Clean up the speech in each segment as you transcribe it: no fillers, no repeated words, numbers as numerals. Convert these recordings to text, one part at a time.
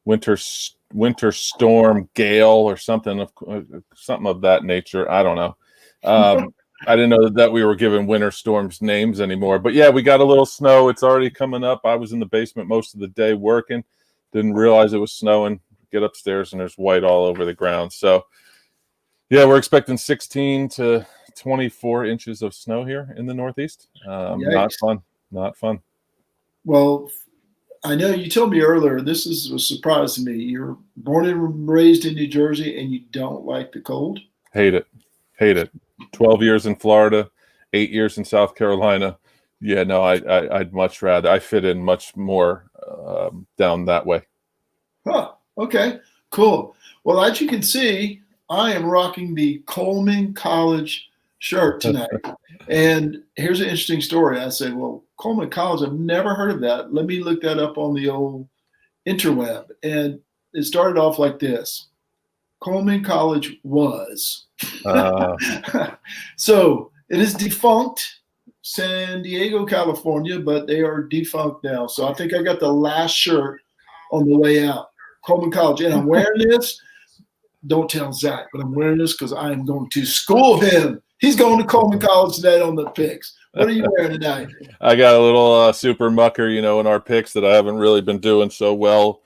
winter storm gale or something of that nature. I don't know. I didn't know that we were giving winter storms names anymore. But yeah, we got a little snow. It's already coming up. I was in the basement most of the day working. Didn't realize it was snowing. Get upstairs and there's white all over the ground. So yeah, we're expecting 16 to 24 inches of snow here in the Northeast. Not fun. Not fun. Well, I know you told me earlier, this is a surprise to me. You're born and raised in New Jersey and you don't like the cold? Hate it. 12 years in Florida, 8 years in South Carolina. Yeah, no, I'd much rather. I fit in much more down that way. Huh. Okay, cool. Well, as you can see, I am rocking the Coleman College shirt tonight. And here's an interesting story. I said, well, Coleman College, I've never heard of that. Let me look that up on the old interweb. And it started off like this. Coleman College was. So it is defunct, San Diego, California, but they are defunct now. So I think I got the last shirt on the way out. Coleman College. And I'm wearing this. Don't tell Zach, but I'm wearing this because I am going to school him. He's going to Coleman College tonight on the picks. What are you wearing tonight? I got a little super mucker, in our picks that I haven't really been doing so well.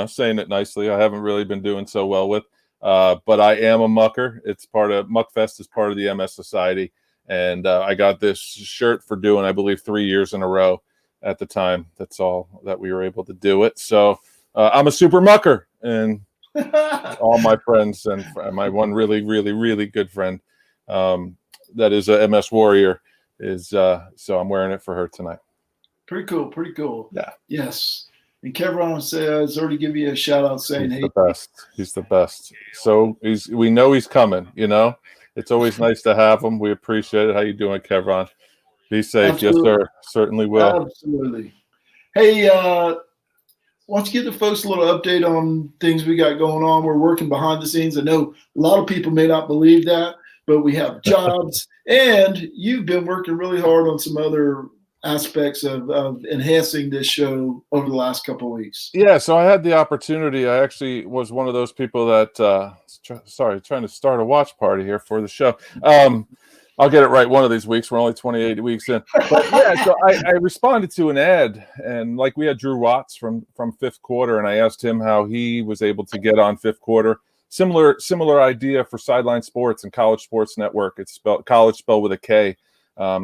Saying it nicely, I haven't really been doing so well with. But I am a mucker. It's part of Muckfest is part of the MS Society, and I got this shirt for doing, I believe, 3 years in a row at the time. That's all that we were able to do it. So I'm a super mucker, and all my friends and my one really, really, really good friend that is a MS Warrior is so I'm wearing it for her tonight. Pretty cool. Yeah. Yes. And Kevron says already give you a shout out saying, he's the best. He's the best. So we know he's coming, It's always nice to have him. We appreciate it. How you doing, Kevron? Be safe. Absolutely. Yes, sir. Certainly will. Absolutely. Hey, why don't you give the folks a little update on things we got going on? We're working behind the scenes. I know a lot of people may not believe that, but we have jobs, and you've been working really hard on some other aspects of enhancing this show over the last couple of weeks. Yeah, so I had the opportunity. I actually was one of those people that, trying to start a watch party here for the show. I'll get it right one of these weeks. We're only 28 weeks in. But yeah, so I responded to an ad, and like we had Drew Watts from Fifth Quarter, and I asked him how he was able to get on Fifth Quarter. Similar idea for Sideline Sports and College Sports Network. It's college spelled with a K.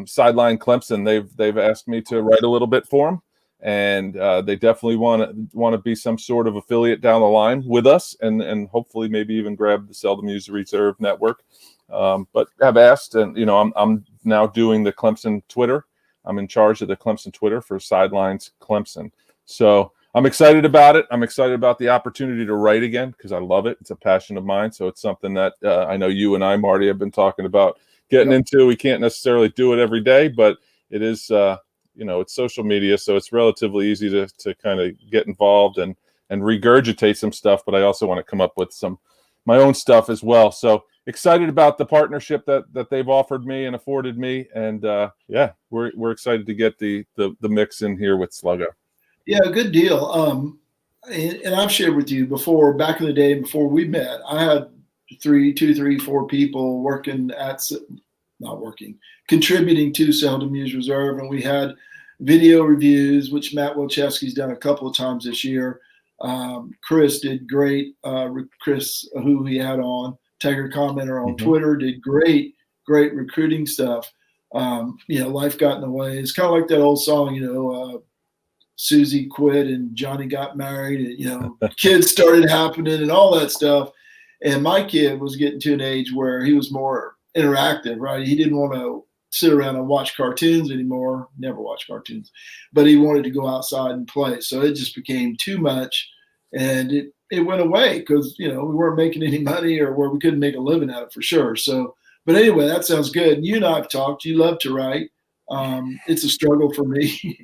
Sideline Clemson. They've asked me to write a little bit for them, and they definitely want to be some sort of affiliate down the line with us, and hopefully maybe even grab the Seldom Used Reserve Network. But have asked, and I'm now doing the Clemson Twitter. I'm in charge of the Clemson Twitter for Sidelines Clemson. So I'm excited about it. I'm excited about the opportunity to write again because I love it. It's a passion of mine. So it's something that I know you and I, Marty, have been talking about getting into. We can't necessarily do it every day, but it is, it's social media, so it's relatively easy to kind of get involved and regurgitate some stuff. But I also want to come up with my own stuff as well. So excited about the partnership that they've offered me and afforded me, and we're excited to get the mix in here with Sluggo. Yeah, good deal. And I've shared with you before, back in the day before we met, I had 4 people contributing to Seldom Used Reserve, and we had video reviews, which Matt Wilczewski's done a couple of times this year. Chris did great. Chris, who he had on, Tiger Commenter on Twitter, did great recruiting stuff. Life got in the way. It's kind of like that old song, Susie quit and Johnny got married, and kids started happening and all that stuff. And my kid was getting to an age where he was more interactive, right? He didn't want to sit around and watch cartoons anymore. Never watched cartoons, but he wanted to go outside and play. So it just became too much, and it went away because we weren't making any money, or where we couldn't make a living at it for sure. So, but anyway, that sounds good. And you and I have talked. You love to write. It's a struggle for me.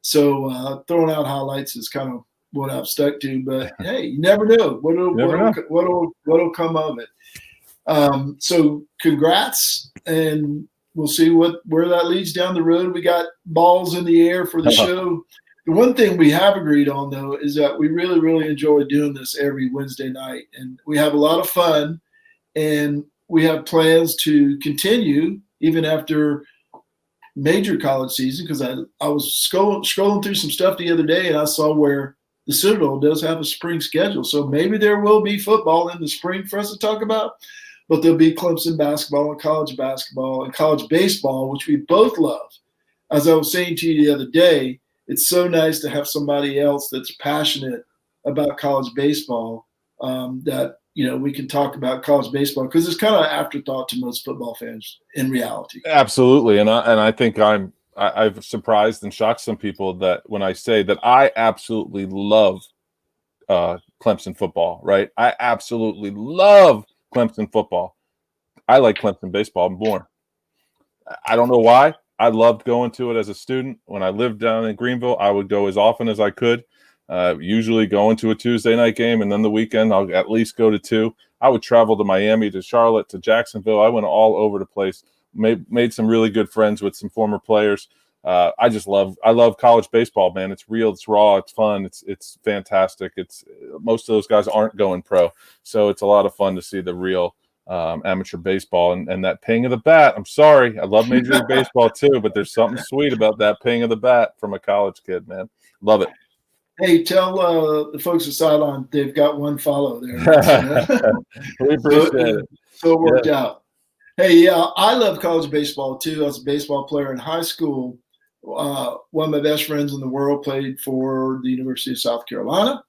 So throwing out highlights is kind of what I've stuck to. But hey, you never know what'll come of it. So congrats, and we'll see where that leads down the road. We got balls in the air for the show The one thing we have agreed on, though, is that we really, really enjoy doing this every Wednesday night. And we have a lot of fun. And we have plans to continue even after major college season, because I was scrolling through some stuff the other day, and I saw where the Citadel does have a spring schedule. So maybe there will be football in the spring for us to talk about. But there'll be Clemson basketball and college basketball and college baseball, which we both love. As I was saying to you the other day, it's so nice to have somebody else that's passionate about college baseball, that, you know, we can talk about college baseball, because it's kind of an afterthought to most football fans in reality. Absolutely. And I think I've surprised and shocked some people that when I say that I absolutely love Clemson football, right? I absolutely love Clemson football. I like Clemson baseball more. I don't know why. I loved going to it as a student. When I lived down in Greenville, I would go as often as I could, usually going to a Tuesday night game, and then the weekend I'll at least go to two. I would travel to Miami, to Charlotte, to Jacksonville. I went all over the place, made some really good friends with some former players. I love college baseball, man. It's real, it's raw, it's fun, it's fantastic. It's most of those guys aren't going pro, so it's a lot of fun to see the real amateur baseball and that ping of the bat. I'm sorry, I love Major League Baseball too, but there's something sweet about that ping of the bat from a college kid, man. Love it. Hey, tell the folks at Sideline they've got one follow there. We appreciate it. So it worked out. Hey, yeah, I love college baseball too. I was a baseball player in high school. One of my best friends in the world played for the University of South Carolina.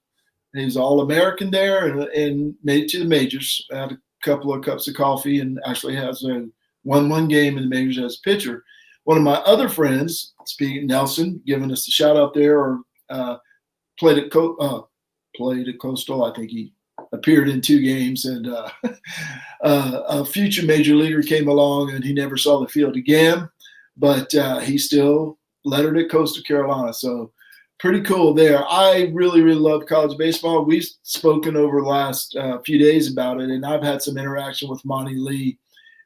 He was All-American there and made it to the majors. Had a couple of cups of coffee, and actually has won one game in the majors as a pitcher. One of my other friends, speaking Nelson, giving us a shout out there, or played at Coastal. I think he appeared in 2 games, and a future major leaguer came along, and he never saw the field again, but he still lettered at Coastal Carolina. So pretty cool there. I really, really love college baseball. We've spoken over the last few days about it, and I've had some interaction with Monty Lee.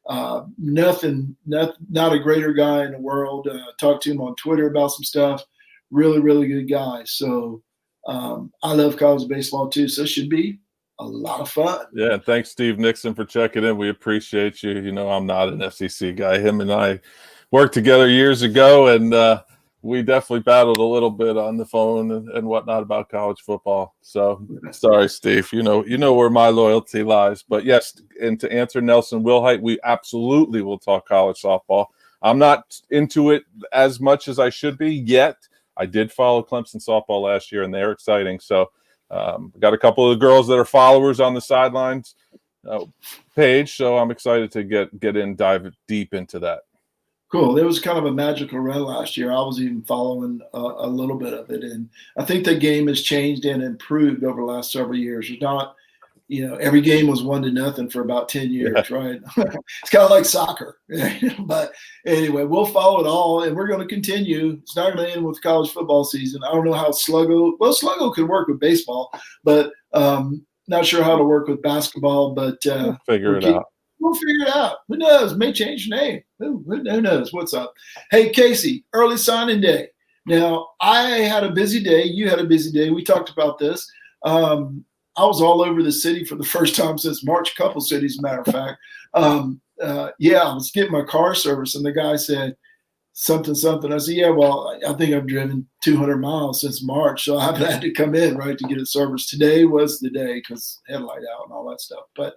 Not a greater guy in the world. Talked to him on Twitter about some stuff. Really, really good guy. So I love college baseball too. So it should be a lot of fun. Yeah, and thanks, Steve Nixon, for checking in. We appreciate you. You know, I'm not an FCC guy. Him and I worked together years ago, and we definitely battled a little bit on the phone and whatnot about college football. So sorry, Steve. You know where my loyalty lies. But yes, and to answer Nelson Wilhite, we absolutely will talk college softball. I'm not into it as much as I should be yet. I did follow Clemson softball last year, and they're exciting. So got a couple of girls that are followers on the Sidelines page. So I'm excited to dive deep into that. Cool. There was kind of a magical run last year. I was even following a little bit of it. And I think the game has changed and improved over the last several years. It's not, every game was 1-0 for about 10 years, right? It's kind of like soccer. But anyway, we'll follow it all, and we're going to continue. It's not going to end with college football season. I don't know how Sluggo could work with baseball, but not sure how to work with basketball. But we'll figure it out. We'll figure it out. Who knows? May change the name. Who knows? What's up? Hey, Casey, early signing day. Now, I had a busy day. You had a busy day. We talked about this. I was all over the city for the first time since March, a couple cities, as a matter of fact. I was getting my car serviced, and the guy said something. I said, yeah, well, I think I've driven 200 miles since March, so I've had to come in, right, to get it serviced. Today was the day because headlight out and all that stuff. But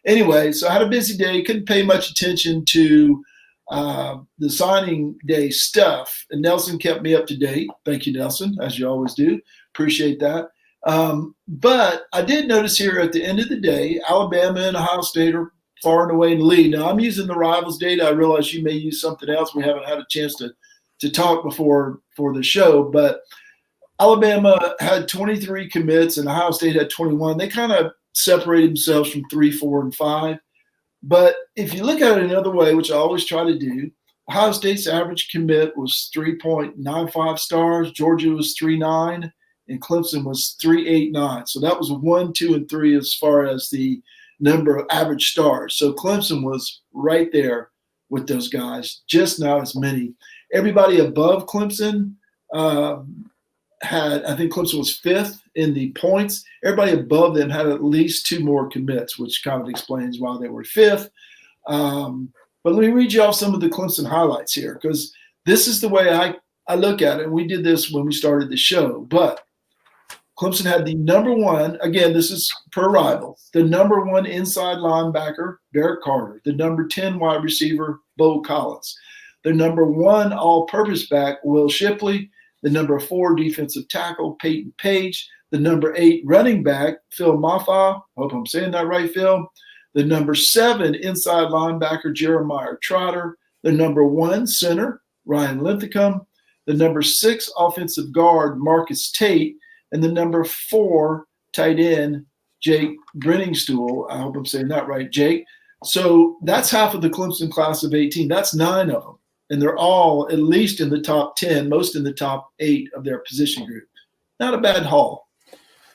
anyway, so I had a busy day, couldn't pay much attention to the signing day stuff. And Nelson kept me up to date. Thank you, Nelson, as you always do. Appreciate that. But I did notice here at the end of the day, Alabama and Ohio State are far and away in the lead. Now, I'm using the rivals data. I realize you may use something else. We haven't had a chance to talk before for the show, but Alabama had 23 commits and Ohio State had 21. They kind of separated themselves from 3, 4, and 5. But if you look at it another way, which I always try to do, Ohio State's average commit was 3.95 stars. Georgia was 3.9, and Clemson was 3.89. So that was 1, 2, and 3 as far as the number of average stars. So Clemson was right there with those guys, just not as many. Everybody above Clemson, I think Clemson was 5th in the points. Everybody above them had at least 2 more commits, which kind of explains why they were 5th. But let me read you off some of the Clemson highlights here, because this is the way I look at it. And we did this when we started the show. But Clemson had the number 1, again, this is per Rivals, the number 1 inside linebacker, Derek Carter, the number 10 wide receiver, Bo Collins, the number 1 all-purpose back, Will Shipley, the number 4 defensive tackle, Peyton Page, the number 8 running back, Phil Maffa, hope I'm saying that right, Phil, the number 7 inside linebacker, Jeremiah Trotter, the number 1 center, Ryan Linthicum, the number 6 offensive guard, Marcus Tate, and the number 4 tight end, Jake Brenningstool. I hope I'm saying that right, Jake. So that's half of the Clemson class of 18. That's 9 of them. And they're all at least in the top 10, most in the top 8 of their position group. Not a bad haul.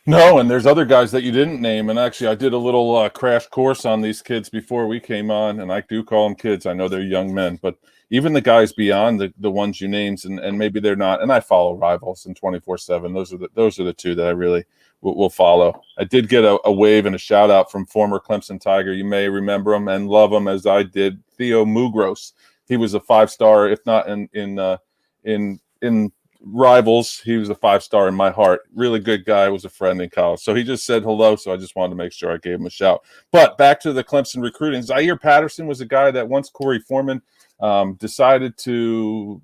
No, and there's other guys that you didn't name. And actually, I did a little crash course on these kids before we came on. And I do call them kids. I know they're young men. But even the guys beyond the ones you named, and maybe they're not. And I follow Rivals and 24/7. Those are the 2 that I really will follow. I did get a wave and a shout out from former Clemson Tiger. You may remember him and love him as I did, Theo Mugros. He was a 5-star, if not in Rivals. He was a 5-star in my heart. Really good guy. Was a friend in college. So he just said hello. So I just wanted to make sure I gave him a shout. But back to the Clemson recruiting. Zaire Patterson was a guy that once Corey Foreman decided to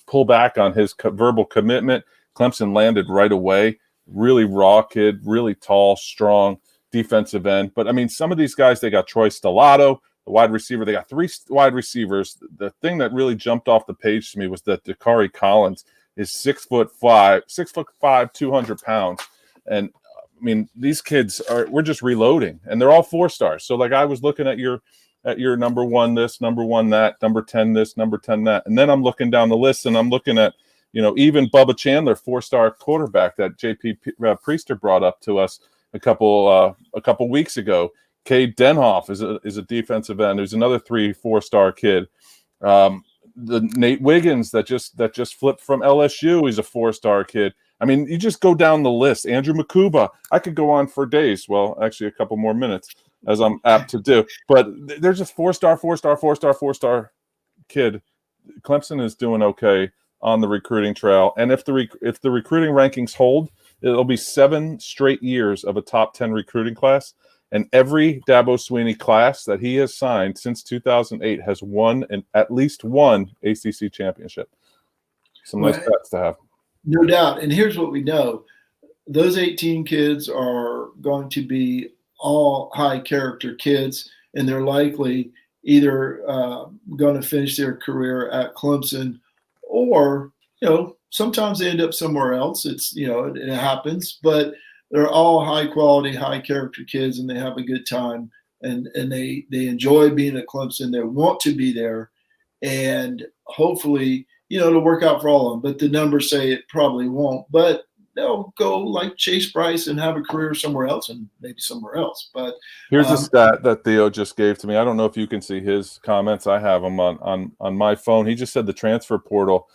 pull back on his verbal commitment, Clemson landed right away. Really raw kid, really tall, strong defensive end. But I mean, some of these guys, they got Troy Stellato, the wide receiver. They got 3 wide receivers. The thing that really jumped off the page to me was that Dakari Collins is 6'5", 200 pounds. And I mean, these kids we're just reloading, and they're all 4-stars. So like I was looking at your number 1 this, number 1 that, number 10 this, number 10 that. And then I'm looking down the list and I'm looking at, even Bubba Chandler, 4-star quarterback that JP Priester brought up to us a couple weeks ago. Cade Denhoff is a defensive end. There's another 3-4-star kid. The Nate Wiggins that just flipped from LSU. He's a 4-star kid. I mean, you just go down the list. Andrew Makuba. I could go on for days. Well, actually, a couple more minutes, as I'm apt to do. But they're just 4-star kid. Clemson is doing okay on the recruiting trail, and if the recruiting rankings hold, it'll be 7 straight years of a top 10 recruiting class. And every Dabo Swinney class that he has signed since 2008 has won at least one ACC championship. Some nice stats to have. No doubt. And here's what we know. Those 18 kids are going to be all high character kids, and they're likely either going to finish their career at Clemson or, sometimes they end up somewhere else. It's, it happens, but they're all high quality, high character kids, and they have a good time, and they enjoy being at Clemson. They want to be there, and hopefully, it'll work out for all of them. But the numbers say it probably won't. But they'll go like Chase Bryce and have a career somewhere else, and maybe somewhere else. But here's a stat that Theo just gave to me. I don't know if you can see his comments. I have them on my phone. He just said the transfer portal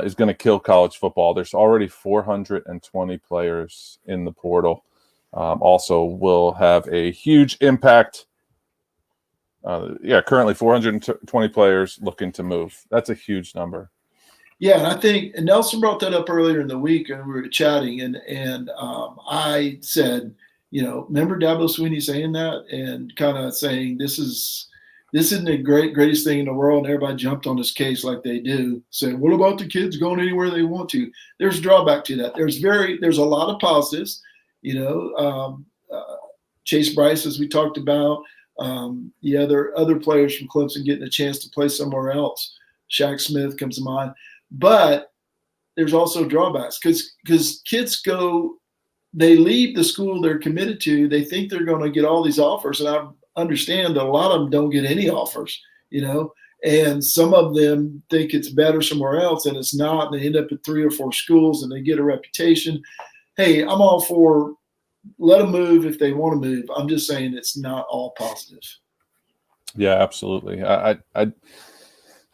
is going to kill college football. There's already 420 players in the portal. Also will have a huge impact. Currently 420 players looking to move. That's a huge number. Yeah, and I think and Nelson brought that up earlier in the week, and we were chatting, and I said, remember Dabo Swinney saying that, and kind of saying this isn't the greatest thing in the world, and everybody jumped on his case like they do, saying, what about the kids going anywhere they want to? There's a drawback to that. There's a lot of positives, Chase Bryce, as we talked about, the other players from Clemson getting a chance to play somewhere else. Shaq Smith comes to mind. But there's also drawbacks because kids they leave the school they're committed to. They think they're going to get all these offers, and I understand that a lot of them don't get any offers, and some of them think it's better somewhere else, and it's not, and they end up at 3 or 4 schools, and they get a reputation. Hey, I'm all for let them move if they want to move. I'm just saying it's not all positive. Yeah, absolutely.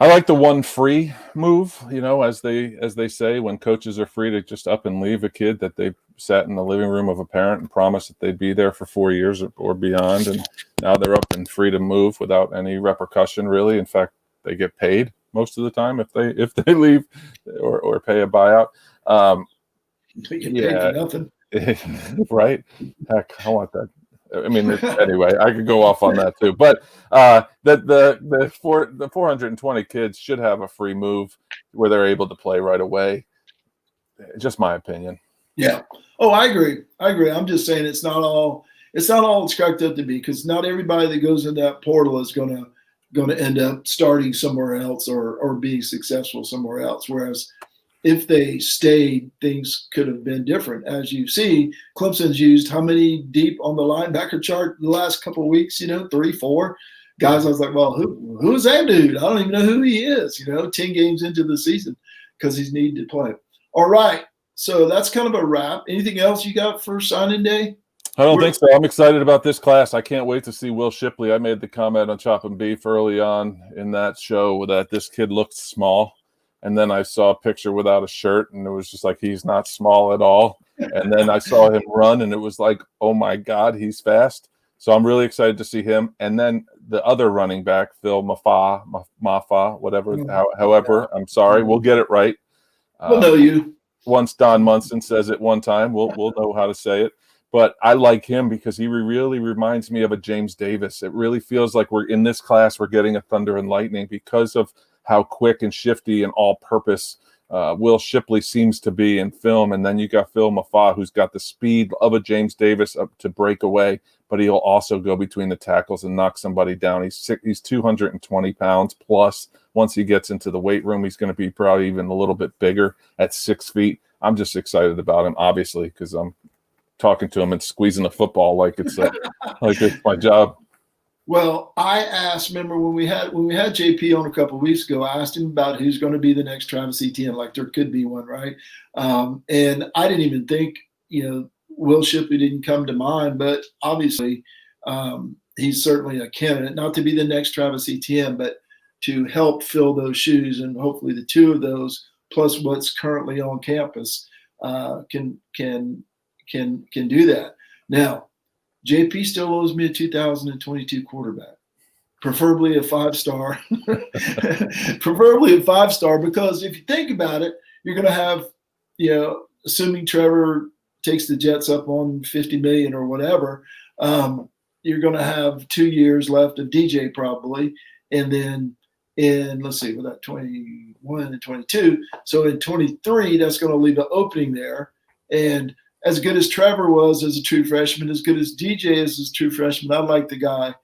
I like the one free move, as they say, when coaches are free to just up and leave a kid that they sat in the living room of a parent and promised that they'd be there for 4 years or beyond, and now they're up and free to move without any repercussion, really. In fact, they get paid most of the time if they leave or pay a buyout. They get paid for nothing. Right? Heck, I want that. I mean, anyway, I could go off on that too. But the 420 kids should have a free move where they're able to play right away. Just my opinion. Yeah. Oh, I agree. I'm just saying it's not all it's cracked up to be, because not everybody that goes in that portal is going to end up starting somewhere else or being successful somewhere else. Whereas if they stayed, things could have been different. As you see, Clemson's used how many deep on the linebacker chart the last couple of weeks? 3, 4 guys. I was like, well, who's that dude? I don't even know who he is. 10 games into the season, because he's needed to play. All right, so that's kind of a wrap. Anything else you got for signing day? I don't think so. I'm excited about this class. I can't wait to see Will Shipley. I made the comment on Chop and Beef early on in that show that this kid looked small. And then I saw a picture without a shirt, and it was just like, he's not small at all. And then I saw him run, and it was like, oh, my God, he's fast. So I'm really excited to see him. And then the other running back, Phil Maffa, whatever, however, I'm sorry, we'll get it right. We'll know you. Once Don Munson says it one time, we'll know how to say it. But I like him because he really reminds me of a James Davis. It really feels like we're in this class, we're getting a thunder and lightning because of how quick and shifty and all-purpose Will Shipley seems to be in film. And then you got Phil Maffa, who's got the speed of a James Davis up to break away, but he'll also go between the tackles and knock somebody down. He's 220 pounds plus. Once he gets into the weight room, he's going to be probably even a little bit bigger at 6 feet. I'm just excited about him, obviously, because I'm talking to him and squeezing a football like it's my job. Well, I asked, remember when we had JP on a couple of weeks ago, I asked him about who's going to be the next Travis Etienne, like there could be one, right? And I didn't even think, Will Shipley didn't come to mind, but obviously he's certainly a candidate, not to be the next Travis Etienne, but to help fill those shoes. And hopefully the two of those, plus what's currently on campus, can do that. Now, JP still owes me a 2022 quarterback, preferably a 5-star. Preferably a 5-star, because if you think about it, you're going to have, assuming Trevor takes the Jets up on $50 million or whatever, you're going to have 2 years left of DJ probably, and then let's see, with that 21 and 22, so in 23, that's going to leave an opening there. And as good as Trevor was as a true freshman, as good as DJ is as a true freshman, I'd like the guy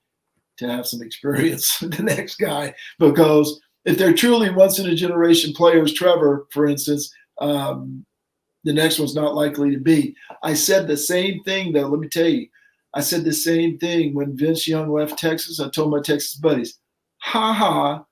to have some experience, the next guy, because if they're truly once-in-a-generation players, Trevor, for instance, the next one's not likely to be. I said the same thing, though. Let me tell you. I said the same thing when Vince Young left Texas. I told my Texas buddies, good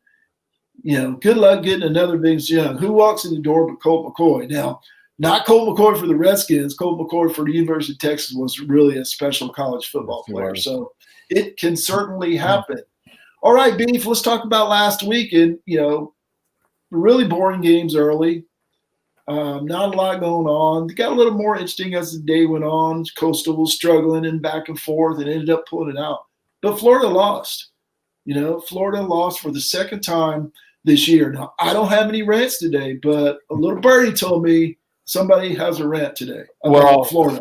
luck getting another Vince Young. Who walks in the door but Colt McCoy? Now, not Colt McCoy for the Redskins. Colt McCoy for the University of Texas was really a special college football player. So it can certainly happen. All right, Beef, let's talk about last week. And, really boring games early. Not a lot going on. It got a little more interesting as the day went on. Coastal was struggling and back and forth and ended up pulling it out. But Florida lost. Florida lost for the second time this year. Now, I don't have any rants today, but a little birdie told me somebody has a rant today about Florida.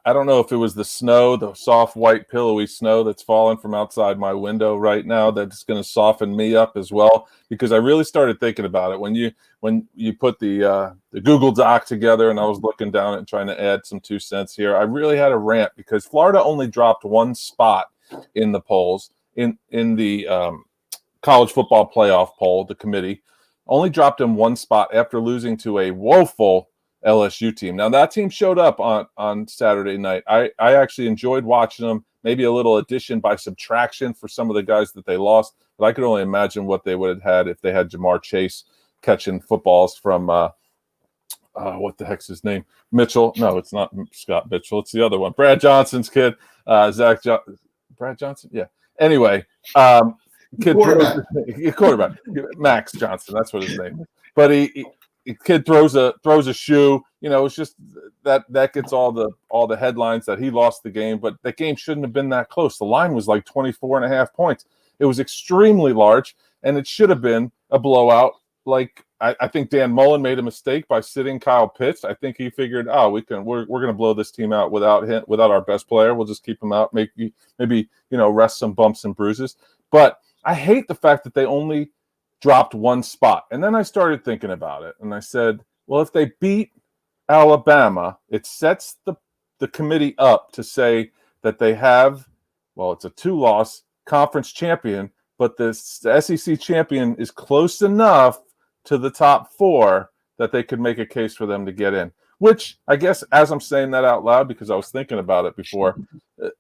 I don't know if it was the snow, the soft, white, pillowy snow that's falling from outside my window right now that's going to soften me up as well, because I really started thinking about it when you put the Google Doc together, and I was looking down and trying to add some 2 cents here. I really had a rant because Florida only dropped 1 spot in the polls in the college football playoff poll. The committee only dropped him 1 spot after losing to a woeful LSU team. Now, that team showed up on Saturday night. I actually enjoyed watching them, maybe a little addition by subtraction for some of the guys that they lost, but I could only imagine what they would have had if they had Jamar Chase catching footballs from, what the heck's his name? Mitchell. No, it's not Scott Mitchell. It's the other one. Brad Johnson's kid, Brad Johnson. Yeah. Anyway, kid quarterback, Max Johnson. That's what his name is. But he kid throws a shoe. You know, it's just that gets all the headlines that he lost the game. But the game shouldn't have been that close. The line was like 24.5 points. It was extremely large, and it should have been a blowout. Like I think Dan Mullen made a mistake by sitting Kyle Pitts. I think he figured, we're going to blow this team out without our best player. We'll just keep him out, maybe rest some bumps and bruises. But I hate the fact that they only dropped one spot. And then I started thinking about it, and I said, well, if they beat Alabama, it sets the committee up to say that they have, well, it's a 2-loss conference champion, but the SEC champion is close enough to the top 4 that they could make a case for them to get in. Which I guess, as I'm saying that out loud, because I was thinking about it before, I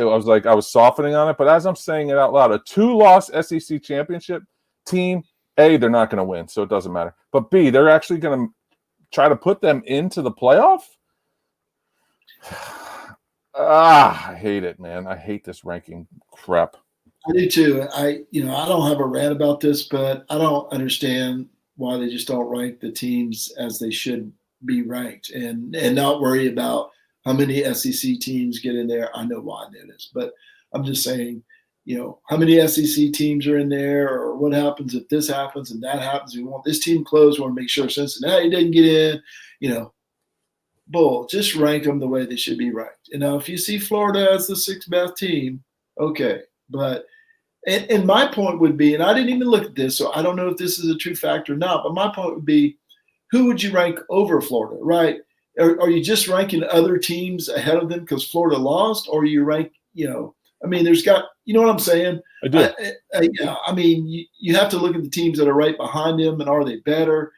was like, I was softening on it. But as I'm saying it out loud, a 2-loss SEC championship team, A, they're not going to win, so it doesn't matter. But B, they're actually going to try to put them into the playoff. I hate it, man. I hate this ranking crap. I do too. I don't have a rant about this, but I don't understand why they just don't rank the teams as they should be ranked and not worry about how many SEC teams get in there. I know why it is, but I'm just saying, how many SEC teams are in there, or what happens if this happens and that happens. We want this team closed. We want to make sure Cincinnati doesn't get in. Bull, just rank them the way they should be ranked. If you see Florida as the 6th best team, okay, but. And my point would be, and I didn't even look at this, so I don't know if this is a true fact or not, but my point would be, who would you rank over Florida, right? Are you just ranking other teams ahead of them because Florida lost, or you rank, there's got, you know what I'm saying? I do. You have to look at the teams that are right behind them, and are they better?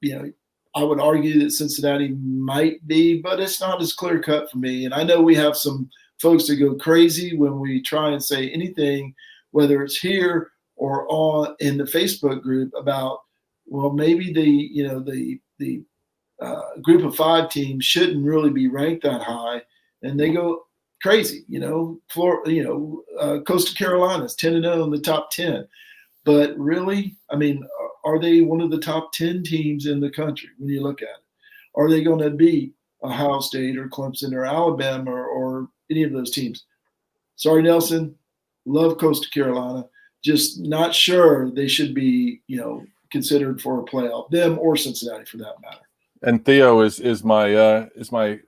I would argue that Cincinnati might be, but it's not as clear cut for me. And I know we have some folks that go crazy when we try and say anything, whether it's here or in the Facebook group, about, well, maybe the group of 5 teams shouldn't really be ranked that high, and they go crazy. Coastal Carolina's 10-0 in the top 10, but really, are they one of the top 10 teams in the country when you look at it? Are they going to beat Ohio State or Clemson or Alabama or any of those teams? Sorry, Nelson. Love Coastal Carolina, just not sure they should be, considered for a playoff. Them or Cincinnati, for that matter. And Theo is my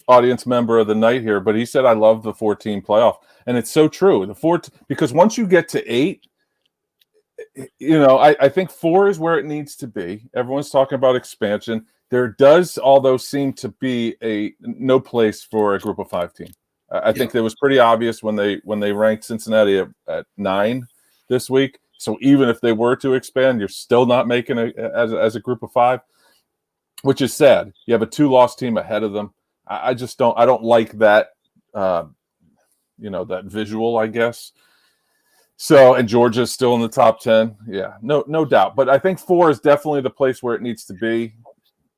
audience member of the night here, but he said I love the 14 playoff, and it's so true. Because once you get to 8, I think 4 is where it needs to be. Everyone's talking about expansion. There does, although, seem to be no place for a group of 5 team. I think it was pretty obvious when they ranked Cincinnati at 9 this week. So even if they were to expand, you're still not making it as a group of 5, which is sad. You have a 2-loss team ahead of them. I just don't. I don't like that. That visual, I guess. So, and Georgia's still in the top 10. Yeah, no doubt. But I think 4 is definitely the place where it needs to be.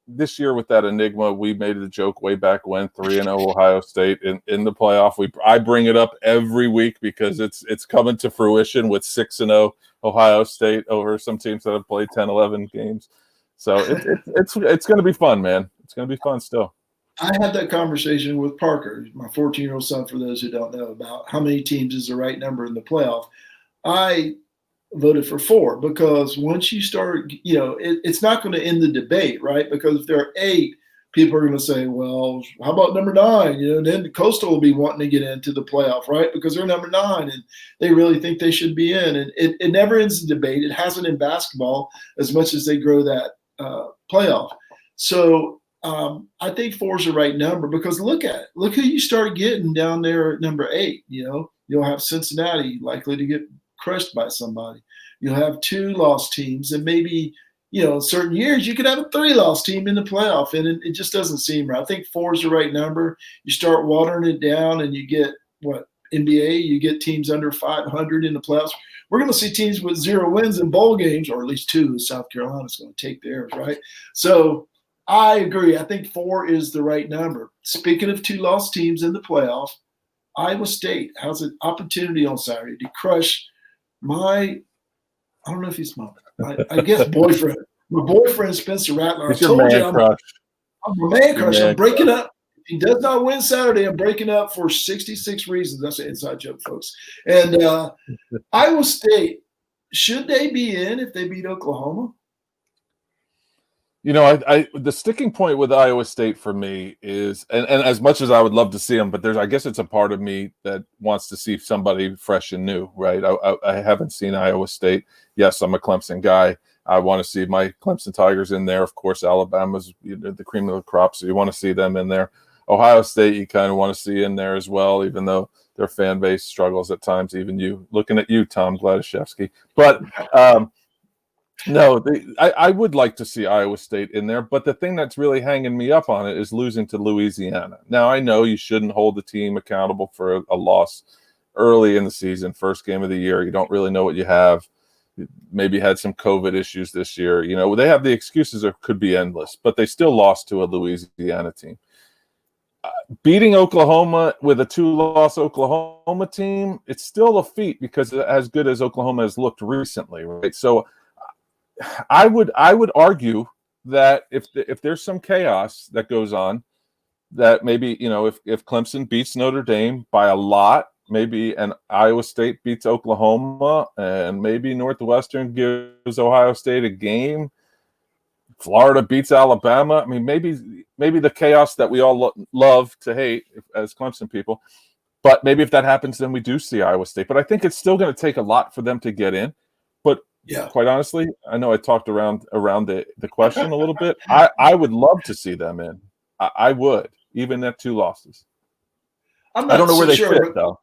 This year with that enigma, we made the joke way back when 3-0 Ohio State in the playoff. I bring it up every week because it's coming to fruition with 6-0 Ohio State over some teams that have played 10, 11 games. So it's going to be fun, man. It's going to be fun still. I had that conversation with Parker, my 14-year-old son, for those who don't know, about how many teams is the right number in the playoff. I voted for 4 because once you start, it's not going to end the debate, right? Because if there are 8, people are going to say, well, how about number 9? Then Coastal will be wanting to get into the playoff, right? Because they're number 9 and they really think they should be in. And it never ends the debate. It hasn't in basketball as much as they grow that playoff. So I think 4 is the right number because look at it. Look who you start getting down there at number 8. You'll have Cincinnati likely to get crushed by somebody. You'll have 2-loss teams, and maybe, in certain years you could have a 3-loss team in the playoff, and it just doesn't seem right. I think 4 is the right number. You start watering it down, and you get NBA, you get teams under 500 in the playoffs. We're going to see teams with 0 wins in bowl games, or at least 2. South Carolina's going to take theirs, right? So I agree. I think 4 is the right number. Speaking of 2-loss teams in the playoff, Iowa State has an opportunity on Saturday to crush I don't know if he's I guess boyfriend. My boyfriend, Spencer Rattler. It's your man crush. I'm a man crush. I'm breaking up. If he does not win Saturday, I'm breaking up for 66 reasons. That's an inside joke, folks. And Iowa State, should they be in if they beat Oklahoma? You know, the sticking point with Iowa State for me is, and as much as I would love to see them, but I guess it's a part of me that wants to see somebody fresh and new, right? I haven't seen Iowa State. Yes, I'm a Clemson guy. I want to see my Clemson Tigers in there. Of course, Alabama's the cream of the crop, so you want to see them in there. Ohio State, you kind of want to see in there as well, even though their fan base struggles at times. Even you, looking at you, Tom Gladishevsky. But no, I would like to see Iowa State in there, but the thing that's really hanging me up on it is losing to Louisiana. Now, I know you shouldn't hold the team accountable for a loss early in the season, first game of the year. You don't really know what you have. Maybe had some COVID issues this year. You know, they have the excuses that could be endless, but they still lost to a Louisiana team. Beating Oklahoma with a 2-loss Oklahoma team, it's still a feat because as good as Oklahoma has looked recently, right? So I would argue that if there's some chaos that goes on, that maybe, you know, if Clemson beats Notre Dame by a lot, maybe and Iowa State beats Oklahoma, and maybe Northwestern gives Ohio State a game, Florida beats Alabama. I mean, maybe the chaos that we all love to hate as Clemson people, but maybe if that happens, then we do see Iowa State. But I think it's still going to take a lot for them to get in. But yeah, quite honestly, I know I talked around the question a little bit. I would love to see them in. I would, even at 2 losses. I don't know where they fit, though.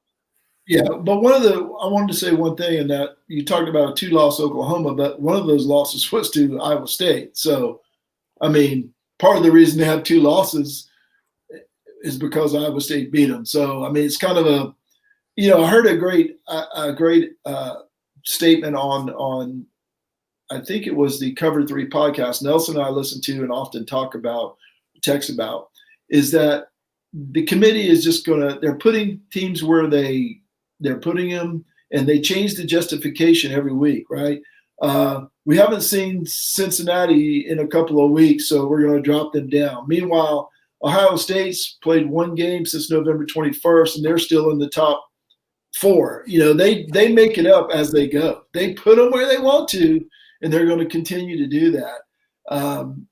Yeah, but I wanted to say one thing, in that you talked about a 2-loss Oklahoma, but one of those losses was to Iowa State. So, I mean, part of the reason they have 2 losses is because Iowa State beat them. So, I mean, it's kind of a, you know, I heard a great statement on I think it was the Cover 3 podcast Nelson and I listen to and often text about, is that the committee is just they're putting teams where they're putting them, and they change the justification every week, right? We haven't seen Cincinnati in a couple of weeks, so we're going to drop them down. Meanwhile, Ohio State's played 1 game since November 21st, and they're still in the top 4. You know, they make it up as they go. They put them where they want to, and they're going to continue to do that.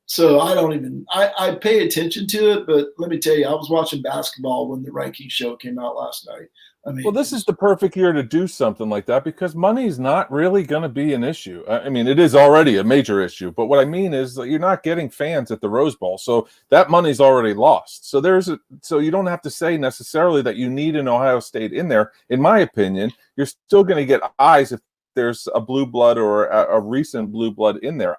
So I pay attention to it, but let me tell you, I was watching basketball when the ranking show came out last night. I mean, well, this is the perfect year to do something like that because money is not really going to be an issue. I mean, it is already a major issue, but what I mean is that you're not getting fans at the Rose Bowl, so that money's already lost. So so you don't have to say necessarily that you need an Ohio State in there. In my opinion, you're still going to get eyes if there's a blue blood or a recent blue blood in there.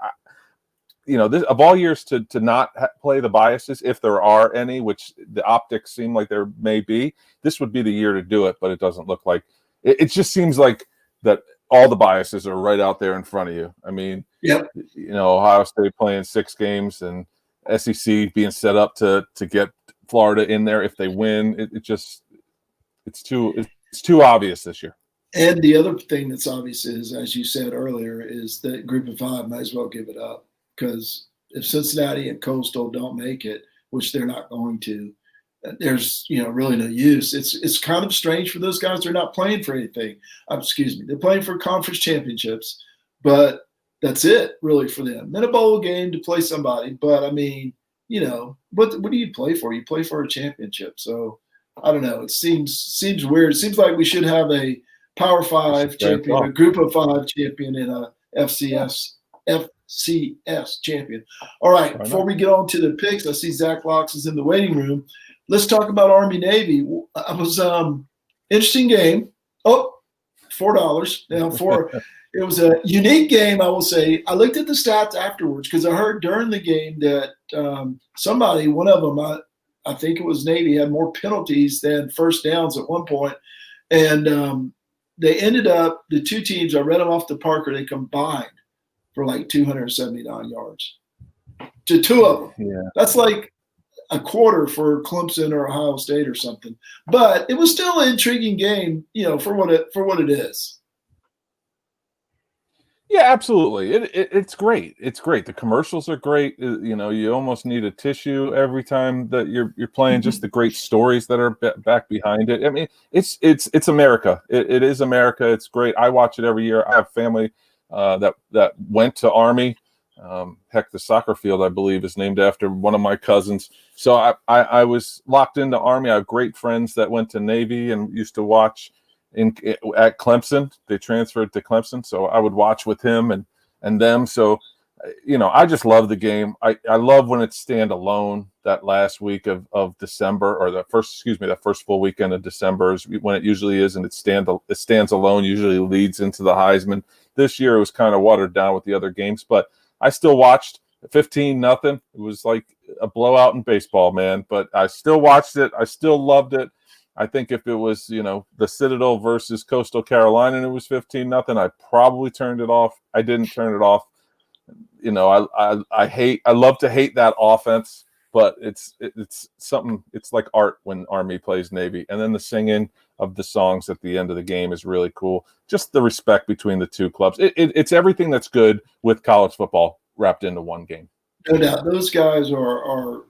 You know, of all years to not play the biases, if there are any, which the optics seem like there may be, this would be the year to do it, but it doesn't look like it. It just seems like that all the biases are right out there in front of you. I mean, yep. You know, Ohio State playing 6 games and SEC being set up to get Florida in there if they win. It's too obvious this year. And the other thing that's obvious is, as you said earlier, is that Group of 5 might as well give it up. Because if Cincinnati and Coastal don't make it, which they're not going to, there's really no use. It's kind of strange for those guys. They're not playing for anything. They're playing for conference championships, but that's it really for them. Then a bowl game to play somebody, but I mean, what do you play for? You play for a championship. So I don't know. It seems weird. It seems like we should have a Power 5 champion, a Group of 5 champion, and a FCS champion. All right, before we get on to the picks, I see Zach Locks is in the waiting room. Let's talk about Army-Navy. It was interesting game. Oh, $4. Now, it was a unique game, I will say. I looked at the stats afterwards because I heard during the game that one of them, I think it was Navy, had more penalties than first downs at one point. And they ended up, the 2 teams, I read them off to Parker, they combined for like 279 yards to 2 of them. Yeah. That's like a quarter for Clemson or Ohio State or something. But it was still an intriguing game, for what it is. Yeah, absolutely. It's great. It's great. The commercials are great. You know, you almost need a tissue every time that you're playing. Just the great stories that are back behind it. I mean, it's America. It is America. It's great. I watch it every year. I have family that went to Army. Heck, the soccer field I believe is named after one of my cousins. So I was locked into Army. I have great friends that went to Navy and used to watch at Clemson. They transferred to Clemson, so I would watch with him and them. So, you know, I just love the game. I love when it's standalone. That last week of December, or that first full weekend of December is when it usually is, and it stands alone. Usually leads into the Heisman. This year it was kind of watered down with the other games, but I still watched 15-0. It was like a blowout in baseball, man. But I still watched it. I still loved it. I think if it was, you know, the Citadel versus Coastal Carolina and it was 15-0, I probably turned it off. I didn't turn it off. You know, I love to hate that offense, but it's something. It's like art when Army plays Navy, and then the singing of the songs at the end of the game is really cool. Just the respect between the two clubs. It's everything that's good with college football wrapped into one game. No doubt, those guys are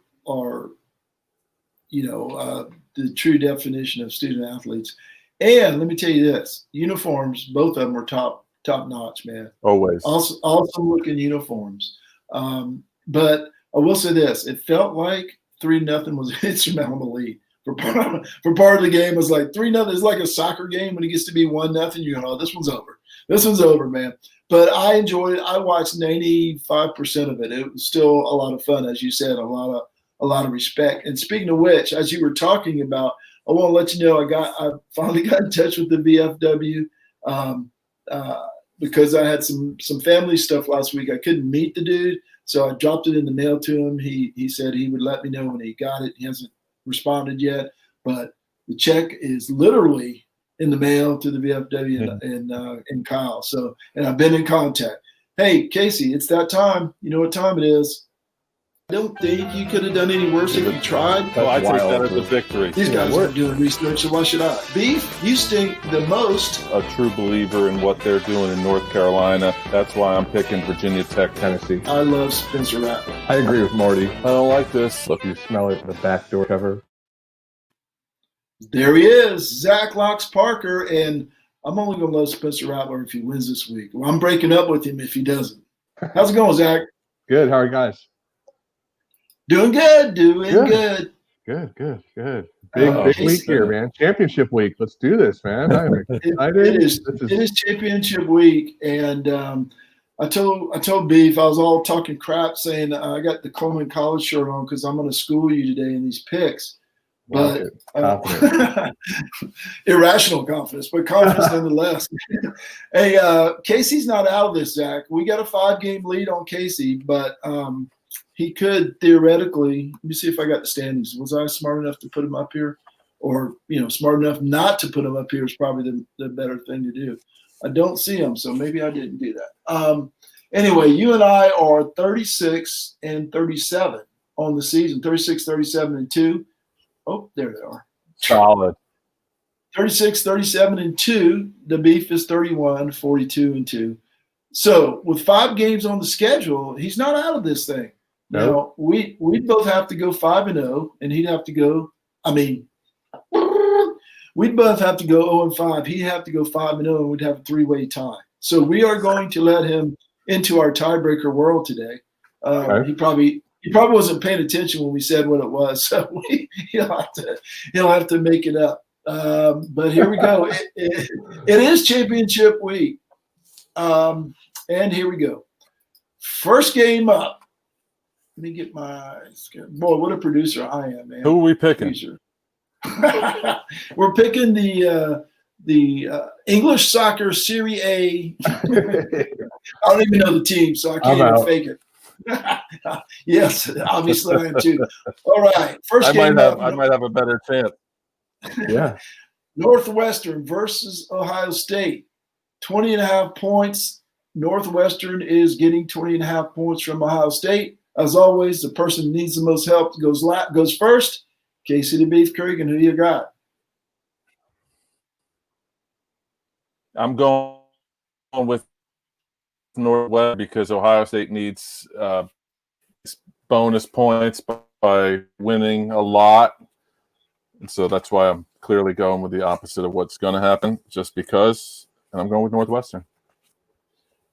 the true definition of student athletes. And let me tell you this: uniforms, both of them are top notch, man. Always awesome looking uniforms. But I will say this: it felt like 3-0 was an instrumental lead for part of the game. It was like 3-0. It's like a soccer game when it gets to be 1-0. You go, oh, this one's over. This one's over, man. But I enjoyed it. I watched 95% of it. It was still a lot of fun, as you said. A lot of respect. And speaking of which, as you were talking about, I want to let you know I finally got in touch with the VFW because I had some family stuff last week. I couldn't meet the dude, so I dropped it in the mail to him. He said he would let me know when he got it. He hasn't responded yet, but the check is literally in the mail to the VFW and Kyle. So, and I've been in contact. Hey, Casey, it's that time. You know what time it is. I don't think you could have done any worse if you tried. Well, I take that as a victory. These guys aren't doing research, so why should I? Beef, you stink the most. A true believer in what they're doing in North Carolina. That's why I'm picking Virginia Tech, Tennessee. I love Spencer Rattler. I agree with Marty. I don't like this. Look, you smell it, the back door cover. There he is, Zach Locks Parker, and I'm only going to love Spencer Rattler if he wins this week. Well, I'm breaking up with him if he doesn't. How's it going, Zach? Good. How are you guys? Doing good. Good. Big week here, man. Championship week. Let's do this, man. I'm excited. It is championship week, and I told Beef I was all talking crap, saying I got the Coleman College shirt on because I'm going to school you today in these picks. But irrational confidence, but confidence nonetheless. Hey, Casey's not out of this, Zach. We got a 5-game lead on Casey, but he could theoretically. Let me see if I got the standings. Was I smart enough to put him up here, or smart enough not to put him up here is probably the better thing to do. I don't see him, so maybe I didn't do that. Anyway, you and I are 36-37 on the season. 36-37-2. Oh, there they are. Solid. 36-37-2. The Beef is 31-42-2. So with 5 games on the schedule, he's not out of this thing. Nope. Now we both have to go 5-0, and he'd have to go. I mean, we'd both have to go 0-5. He'd have to go 5-0, and we'd have a 3-way tie. So we are going to let him into our tiebreaker world today. Okay. He probably wasn't paying attention when we said what it was, so he'll have to make it up. But here we go. It is championship week, and here we go. First game up. Let me get my boy. What a producer I am, man. Who are we picking? We're picking the English Soccer Serie A. I don't even know the team, so I can't even fake it. Yes, obviously I am too. All right, first game. I might have a better chance. Yeah. Northwestern versus Ohio State. 20.5 points. Northwestern is getting 20.5 points from Ohio State. As always, the person who needs the most help goes first. Casey the Beef Cregan, who you got? I'm going with Northwest because Ohio State needs bonus points by winning a lot. And so that's why I'm clearly going with the opposite of what's going to happen, just because. And I'm going with Northwestern.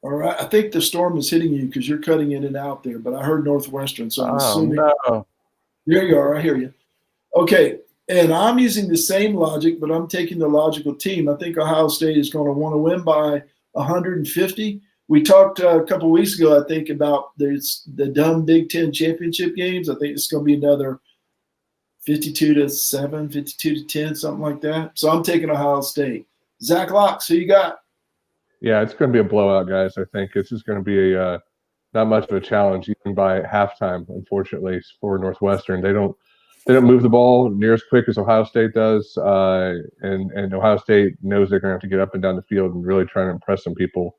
All right. I think the storm is hitting you because you're cutting in and out there, but I heard Northwestern, so I'm assuming. No. There you are. I hear you. Okay. And I'm using the same logic, but I'm taking the logical team. I think Ohio State is going to want to win by 150. We talked a couple of weeks ago, I think, about the dumb Big Ten championship games. I think it's going to be another 52-7, 52-10, something like that. So I'm taking Ohio State. Zach Locks, who you got? Yeah, it's going to be a blowout, guys. I think it's just going to be a not much of a challenge, even by halftime. Unfortunately, for Northwestern, they don't move the ball near as quick as Ohio State does, and Ohio State knows they're going to have to get up and down the field and really try to impress some people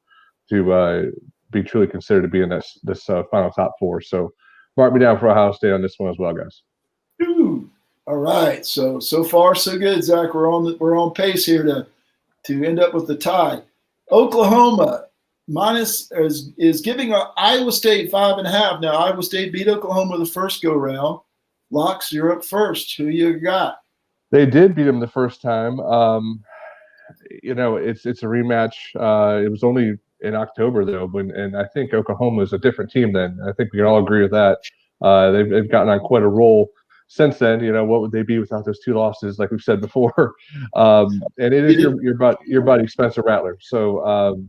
to be truly considered to be in this final top four. So, mark me down for Ohio State on this one as well, guys. Ooh. All right. So far so good, Zach. We're on pace here to end up with the tie. Oklahoma is giving Iowa State 5.5. Now Iowa State beat Oklahoma the first go round. Locks, you're up first. Who you got? They did beat them the first time. It's a rematch. It was only in October though, and I think Oklahoma is a different team then. I think we can all agree with that. They've gotten on quite a roll since then. What would they be without those 2 losses, like we've said before? And it is your buddy Spencer Rattler. So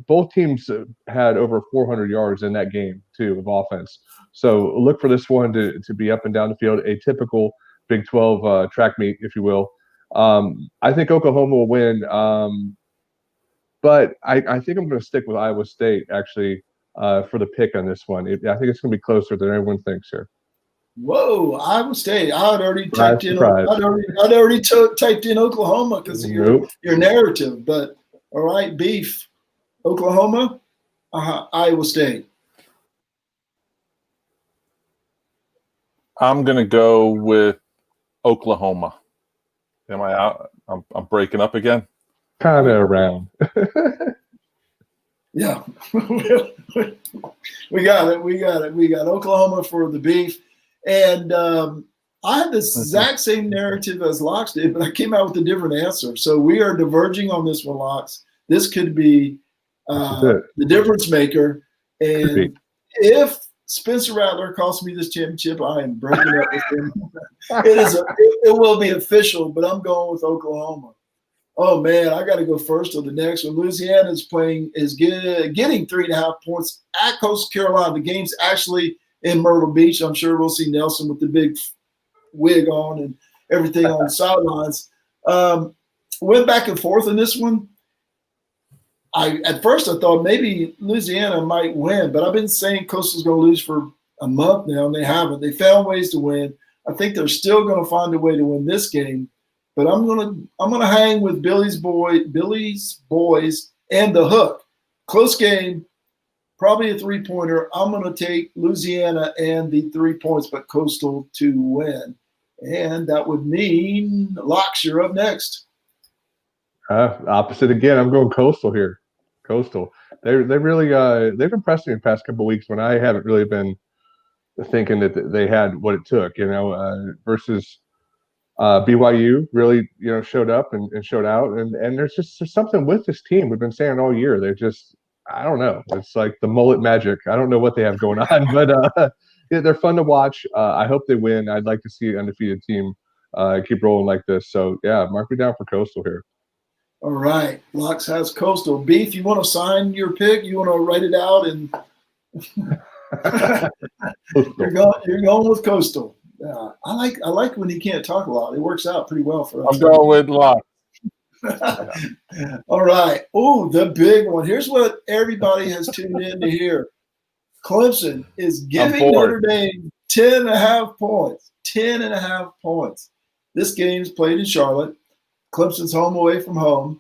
both teams had over 400 yards in that game too of offense. So look for this one to be up and down the field, a typical Big 12 track meet, if you will. I think Oklahoma will win, but I think I'm going to stick with Iowa State actually for the pick on this one. I think it's going to be closer than everyone thinks here. Whoa, Iowa State! I'd already typed in. Surprise. I'd already typed in Oklahoma because of your narrative. But all right, Beef, Oklahoma, Iowa State. I'm going to go with Oklahoma. Am I out? I'm breaking up again. Kind of around. Yeah, we got it. We got Oklahoma for the Beef. And I had the exact same narrative as Locks did, but I came out with a different answer. So we are diverging on this one, Locks. This could be the difference maker. And if Spencer Rattler costs me this championship, I am breaking up with him. It will be official, but I'm going with Oklahoma. Oh man, I got to go first on the next one. Louisiana is getting 3.5 points at Coastal Carolina. The game's actually in Myrtle Beach. I'm sure we'll see Nelson with the big wig on and everything on the sidelines. Went back and forth in this one. At first I thought maybe Louisiana might win, but I've been saying Coastal's going to lose for a month now, and they haven't. They found ways to win. I think they're still going to find a way to win this game, but I'm gonna hang with Billy's boys and the hook. Close game, probably a 3-pointer. I'm going to take Louisiana and the 3 points, but Coastal to win. And that would mean Locks, you're up next. Opposite again. I'm going Coastal here. Coastal. They really they've impressed me in the past couple of weeks when I haven't really been thinking that they had what it took. Versus BYU really showed up and showed out. And there's something with this team. We've been saying all year. They're just, I don't know. It's like the mullet magic. I don't know what they have going on, but they're fun to watch. I hope they win. I'd like to see an undefeated team keep rolling like this. So, yeah, mark me down for Coastal here. All right. Locks has Coastal. Beef, you want to sign your pick? You want to write it out? And you're going with Coastal. Yeah, I like when he can't talk a lot. It works out pretty well for us. I'm going with Locks. All right. Oh, the big one. Here's what everybody has tuned in to hear. Clemson is giving Notre Dame 10.5 points. 10.5 points. This game's played in Charlotte. Clemson's home away from home.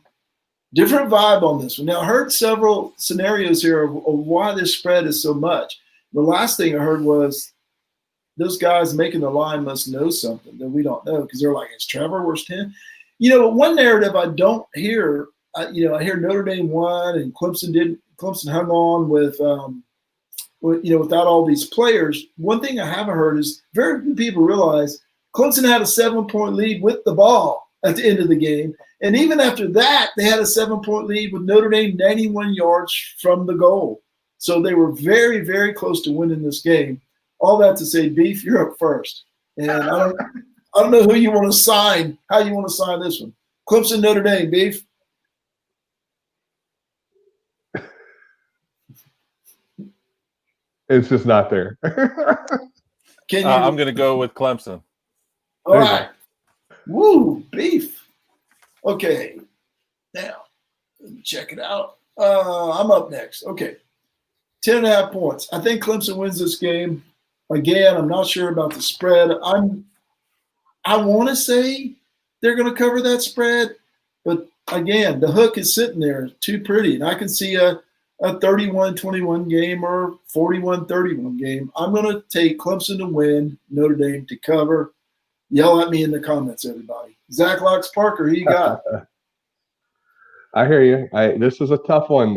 Different vibe on this one. Now, I heard several scenarios here of why this spread is so much. The last thing I heard was those guys making the line must know something that we don't know because they're like, is Trevor worth 10? One narrative I don't hear, I hear Notre Dame won and Clemson Clemson hung on with without all these players. One thing I haven't heard is very few people realize Clemson had a 7-point lead with the ball at the end of the game. And even after that, they had a 7-point lead with Notre Dame 91 yards from the goal. So they were very, very close to winning this game. All that to say, Beef, you're up first. And I don't know who you want to sign, how you want to sign this one. Clemson, Notre Dame, Beef. It's just not there. I'm going to go with Clemson. All right. Woo, Beef. Okay. Now, let me check it out. I'm up next. Okay. 10.5 points. I think Clemson wins this game. Again, I'm not sure about the spread. I want to say they're going to cover that spread, but again, the hook is sitting there too pretty, and I can see a 31-21 game or 41-31 game. I'm going to take Clemson to win, Notre Dame to cover. Yell at me in the comments, everybody. Zach Locks Parker, who you got? I hear you. This is a tough one.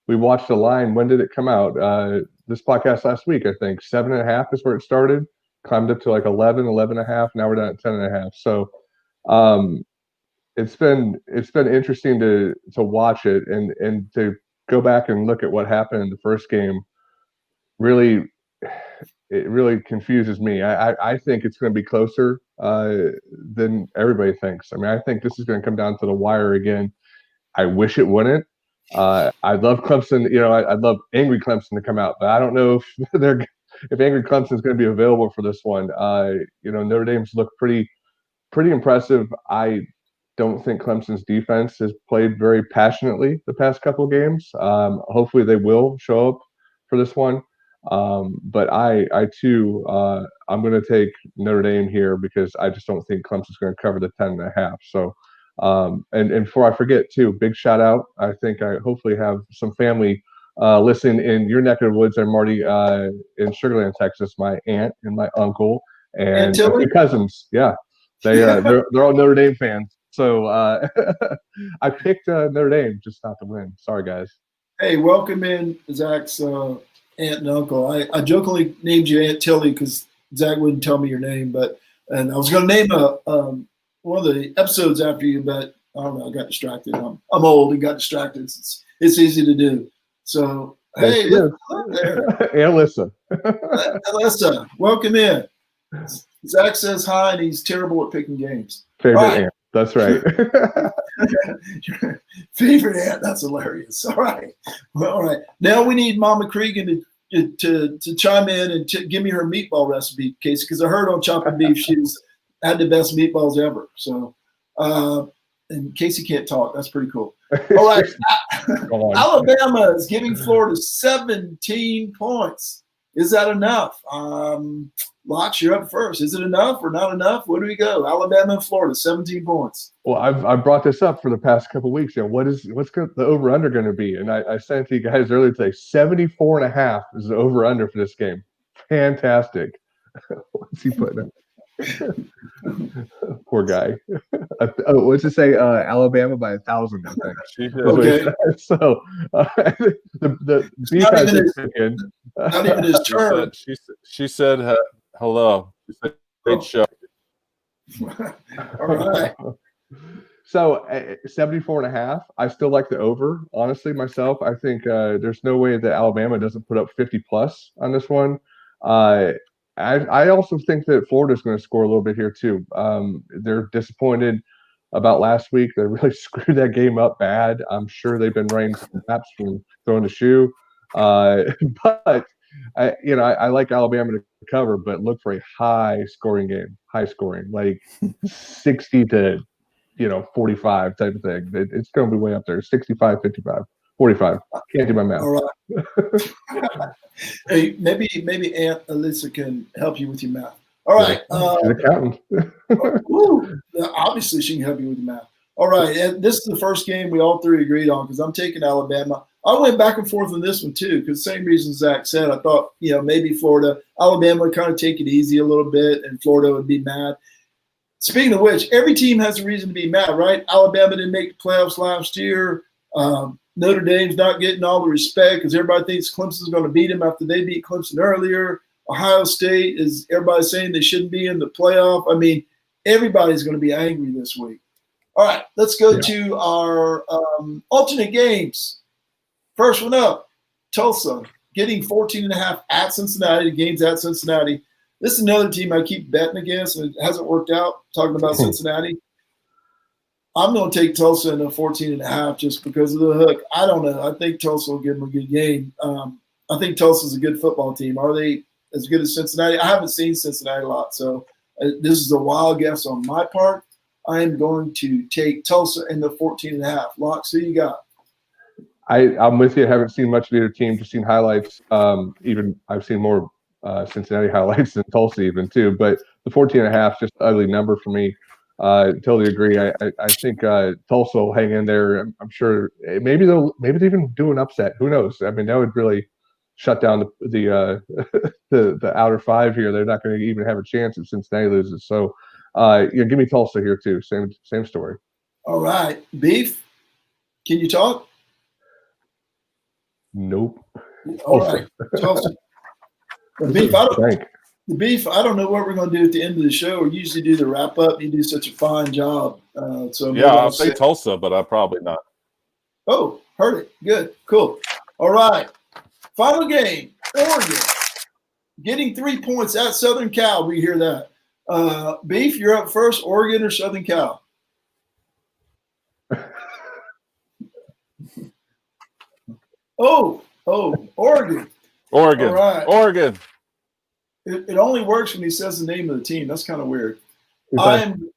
We watched the line. When did it come out? This podcast last week, I think. 7.5 is where it started. Climbed up to like 11.5. Now we're down at 10.5. So it's been interesting to watch it and to go back and look at what happened in the first game. It really confuses me. I think it's going to be closer than everybody thinks. I mean, I think this is going to come down to the wire again. I wish it wouldn't. I'd love Clemson. I'd love Angry Clemson to come out, but I don't know if Angry Clemson is going to be available for this one. Notre Dame's looked pretty impressive. I don't think Clemson's defense has played very passionately the past couple of games. Hopefully they will show up for this one. But I too, I'm going to take Notre Dame here because I just don't think Clemson's going to cover the 10.5. So, and before I forget too, big shout out. I think I hopefully have some family listening in your neck of the woods. I'm already in Sugar Land, Texas. My aunt and my uncle and a few cousins. Yeah, they're all Notre Dame fans. So I picked Notre Dame, just not to win. Sorry, guys. Hey, welcome in Zach's aunt and uncle. I jokingly named you Aunt Tilly because Zach wouldn't tell me your name, and I was going to name one of the episodes after you, but I don't know. I got distracted. I'm old and got distracted. It's easy to do. So hey, look there. Alyssa. Alyssa, welcome in. Zach says hi, and he's terrible at picking games. Favorite aunt. That's right. Favorite aunt. That's hilarious. All right. Well, all right. Now we need Mama Cregan to chime in and give me her meatball recipe, Casey, because I heard on Chopping Beef she's had the best meatballs ever. So, and Casey can't talk. That's pretty cool. All right. Alabama is giving Florida 17 points. Is that enough? Locks, you're up first. Is it enough or not enough? Where do we go? Alabama and Florida, 17 points. Well, I've brought this up for the past couple of weeks. What's the over under going to be? And I sent to you guys earlier today. 74.5 is the over under for this game. Fantastic. What's he putting up? Poor guy. What's it say? Alabama by 1,000, I think. Okay. So the not even his turn. She said hello. She said great show. All right. So 74.5. I still like the over. Honestly, myself, I think there's no way that Alabama doesn't put up 50 plus on this one. I also think that Florida's going to score a little bit here too. They're disappointed about last week. They really screwed that game up bad. I'm sure they've been running some laps from throwing the shoe. But I like Alabama to cover, but look for a high scoring game, like 60 to 45 type of thing. It's going to be way up there, 65, 55. 45. Can't do my math. All right. Hey, maybe Aunt Alyssa can help you with your math. All right. She's an accountant. Obviously, she can help you with your math. All right. And this is the first game we all three agreed on because I'm taking Alabama. I went back and forth on this one too because same reason Zach said. I thought maybe Florida, Alabama would kind of take it easy a little bit, and Florida would be mad. Speaking of which, every team has a reason to be mad, right? Alabama didn't make the playoffs last year. Notre Dame's not getting all the respect because everybody thinks Clemson's going to beat them after they beat Clemson earlier. Ohio State is everybody saying they shouldn't be in the playoff. I mean, everybody's going to be angry this week. All right, let's go to our alternate games. First one up, Tulsa getting 14.5 at Cincinnati. The game's at Cincinnati. This is another team I keep betting against, and it hasn't worked out. Talking about Cincinnati. I'm going to take Tulsa in the 14.5 just because of the hook. I don't know. I think Tulsa will give them a good game. I think Tulsa's a good football team. Are they as good as Cincinnati? I haven't seen Cincinnati a lot, so this is a wild guess on my part. I am going to take Tulsa in the 14.5. Locks, who you got? I'm with you. I haven't seen much of either team, just seen highlights. Even I've seen more Cincinnati highlights than Tulsa even too. But the 14.5 just an ugly number for me. Totally agree. I think Tulsa will hang in there. I'm sure maybe they even do an upset. Who knows? I mean, that would really shut down the outer five here. They're not going to even have a chance if Cincinnati loses. So give me Tulsa here too. Same story. All right, Beef. Can you talk? Nope. All right, Tulsa. Beef, I don't know what we're going to do at the end of the show. We usually do the wrap up. You do such a fine job. I'll say Tulsa, but I'll probably not. Oh, heard it. Good. Cool. All right. Final game. Oregon getting 3 points at Southern Cal. We hear that. Beef, you're up first. Oregon or Southern Cal? Oh, Oregon. Oregon. All right. Oregon. It only works when he says the name of the team. That's kind of weird. I'm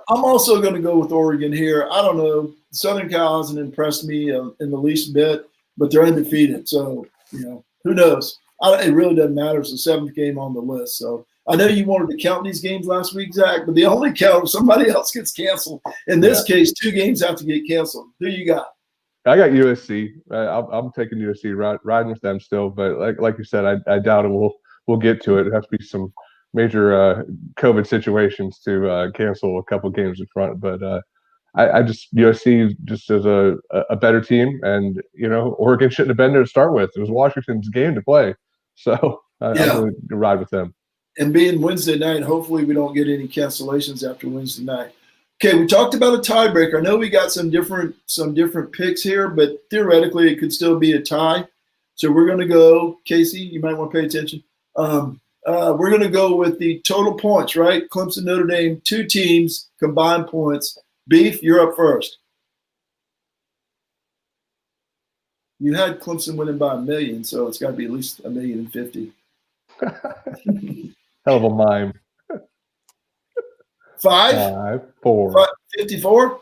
also going to go with Oregon here. I don't know. Southern Cal hasn't impressed me in the least bit, but they're undefeated. So, who knows? It really doesn't matter. It's the 7th game on the list. So I know you wanted to count these games last week, Zach, but they only count if somebody else gets canceled. In this case, 2 games have to get canceled. Who you got? I got USC. I'm taking USC, riding with them still. But like you said, I doubt it. We'll get to it. It has to be some major COVID situations to cancel a couple games in front. But I just USC just as a better team, and Oregon shouldn't have been there to start with. It was Washington's game to play, so I'm going to ride with them. And being Wednesday night, hopefully we don't get any cancellations after Wednesday night. Okay, we talked about a tiebreaker. I know we got some different picks here, but theoretically it could still be a tie. So we're going to go, Casey, you might want to pay attention. We're going to go with the total points, right? Clemson, Notre Dame, 2 teams, combined points. Beef, you're up first. You had Clemson winning by 1 million, so it's got to be at least 1,050,000. Hell of a mime. 5? 4. 54?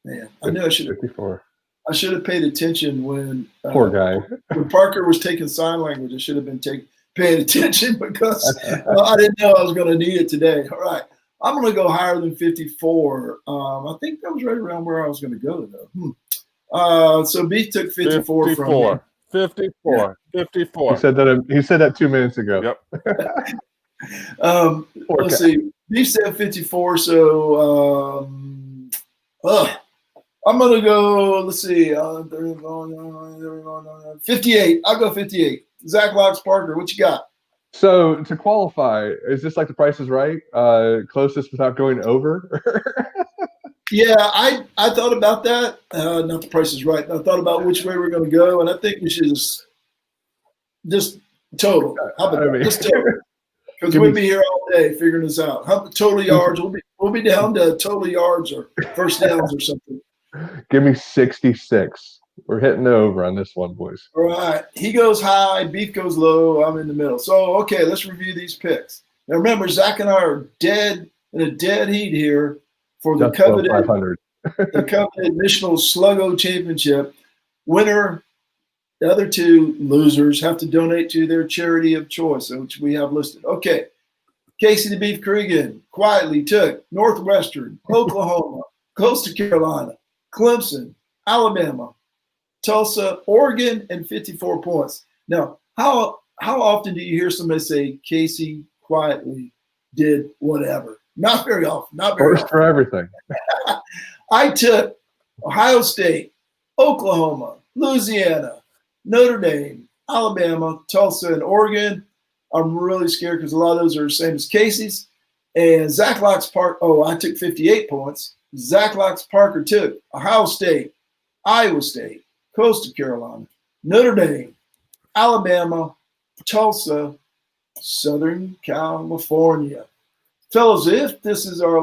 Man, I knew I should have. 54. I should have paid attention when poor guy. When Parker was taking sign language. I should have been paying attention because I didn't know I was going to need it today. All right, I'm going to go higher than 54. I think that was right around where I was going to go though. So Beef took 54 from me. 54. He said that 2 minutes ago. Yep. Let's see. Beef said 54. So I'm going to go, let's see, 58. I'll go 58. Zach Locks Parker, what you got? So to qualify, is this like the Price is Right? Closest without going over? Yeah, I thought about that. Not the Price is Right. I thought about which way we're going to go, and I think we should just total. How about that? Just total. Because we'll be here all day figuring this out. Total yards. We'll be down to total yards or first downs or something. Give me 66. We're hitting the over on this one, boys. All right. He goes high. Beef goes low. I'm in the middle. So, okay, let's review these picks. Now, remember, Zach and I are in a dead heat here for the coveted National Sluggo Championship. Winner, the other 2 losers have to donate to their charity of choice, which we have listed. Okay. Casey the Beef Cregan quietly took Northwestern, Oklahoma, Coastal Carolina, Clemson, Alabama, Tulsa, Oregon, and 54 points. Now, how often do you hear somebody say Casey quietly did whatever? Not very often. Not very often. For everything. I took Ohio State, Oklahoma, Louisiana, Notre Dame, Alabama, Tulsa, and Oregon. I'm really scared because a lot of those are the same as Casey's. And Zach Locks Park. Oh, I took 58 points. Zach Locks Parker took Ohio State, Iowa State, Coastal Carolina, Notre Dame, Alabama, Tulsa, Southern California. Fellas, if this is our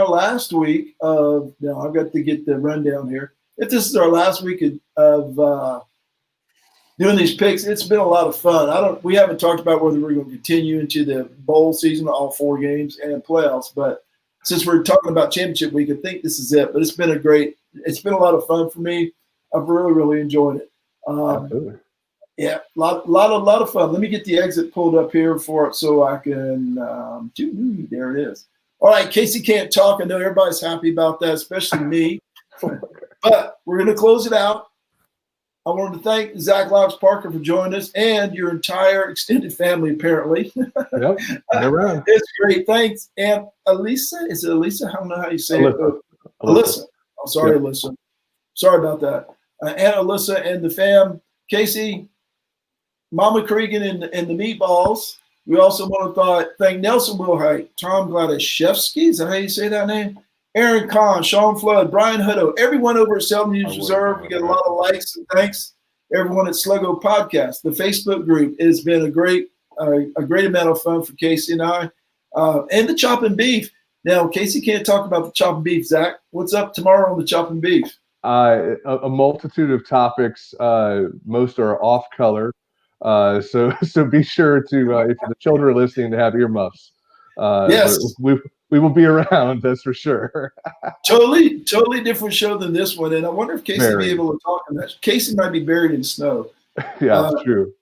last week of, now I've got to get the rundown here. If this is our last week of doing these picks, it's been a lot of fun. We haven't talked about whether we're going to continue into the bowl season, all 4 games, and playoffs. But since we're talking about championship week, I think this is it. But it's been a lot of fun for me. I've really, really enjoyed it. Absolutely. Yeah, lot of fun. Let me get the exit pulled up here for it so I can. There it is. All right, Casey can't talk. I know everybody's happy about that, especially me. But we're going to close it out. I wanted to thank Zach Locks Parker for joining us and your entire extended family, apparently. Yep, they're around. It's great. Thanks. And Elisa, is it Elisa? I don't know how you say it. Alyssa. I'm sorry, yep. Alyssa. Sorry about that. And Alyssa and the fam. Casey, Mama Cregan and the Meatballs. We also want to thank Nelson Wilhite, Tom Gladaszewski. Is that how you say that name? Aaron Kahn, Sean Flood, Brian Hutto, everyone over at Seldom Used Reserve. We get a lot of likes and thanks. Everyone at Sluggo Podcast. The Facebook group has been a great amount of fun for Casey and I. And the Chop and Beef. Now, Casey can't talk about the Chop and Beef. Zach, what's up tomorrow on the Chop and Beef? A multitude of topics. Most are off color. So be sure to, if the children are listening, to have earmuffs. Yes. We will be around, that's for sure. Totally different show than this one. And I wonder if Casey will be able to talk on that. Casey might be buried in snow. Yeah, that's true.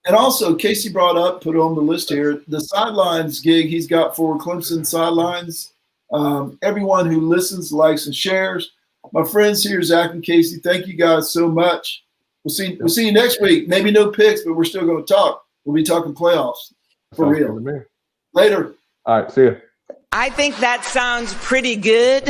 And also, Casey put on the list here, the sidelines gig he's got for Clemson sidelines. Everyone who listens, likes, and shares. My friends here, Zach and Casey, thank you guys so much. We'll see you next week. Maybe no picks, but we're still going to talk. We'll be talking playoffs for real. Later. All right, see you. I think that sounds pretty good.